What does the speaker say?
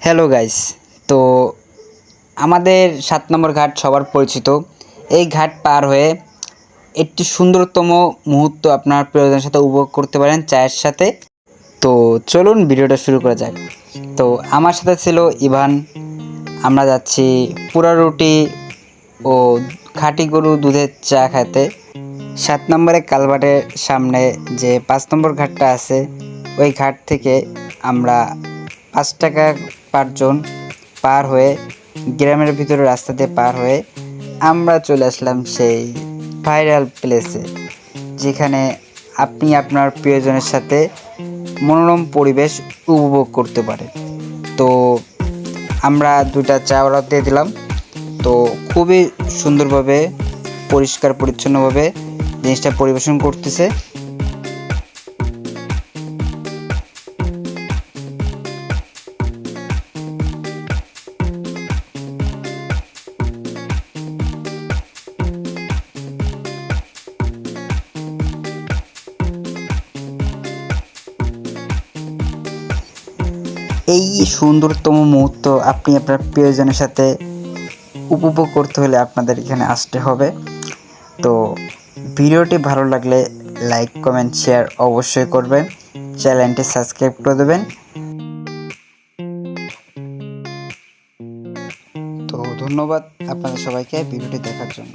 Hello guys. তো আমাদের 7 নম্বর ঘাট সবার পরিচিত। এই ঘাট পার হয়ে একটি সুন্দরতম মুহূর্ত আপনার প্রিয়জনের সাথে উপভোগ করতে পারেন চায়ের সাথে। তো চলুন ভিডিওটা শুরু করা যাক। তো আমার সাথে ছিল ইভান। আমরা যাচ্ছি পুরা রুটি ও খাঁটি গরু দুধের চা খেতে 7 নম্বরের কালভার্টের সামনে যে 5 নম্বর ঘাটটা আছে, ওই ঘাট থেকে আমরা 5 টাকা পার পার হয়ে গ্রামের ভিতরে রাস্তা দিয়ে পার হয়ে আমরা চলে আসলাম সেই ভাইরাল প্লেসে, যেখানে আপনি আপনার প্রিয়জনের সাথে মনোরম পরিবেশ উপভোগ করতে পারেন। তো আমরা 2টা চা অর্ডার দিয়ে দিলাম। তো খুবই সুন্দরভাবে পরিষ্কার পরিচ্ছন্নভাবে জিনিসটা পরিবেশন করতেছে। এই সুন্দরতম মুহূর্ত আপনি আপনার প্রিয়জনের সাথে উপভোগ করতে হলে আপনাদের এখানে আসতে হবে। তো ভিডিওটি ভালো লাগলে লাইক কমেন্ট শেয়ার অবশ্যই করবেন, চ্যানেলটি সাবস্ক্রাইব করে দেবেন। তো ধন্যবাদ আপনাদের সবাইকে ভিডিওটি দেখার জন্য।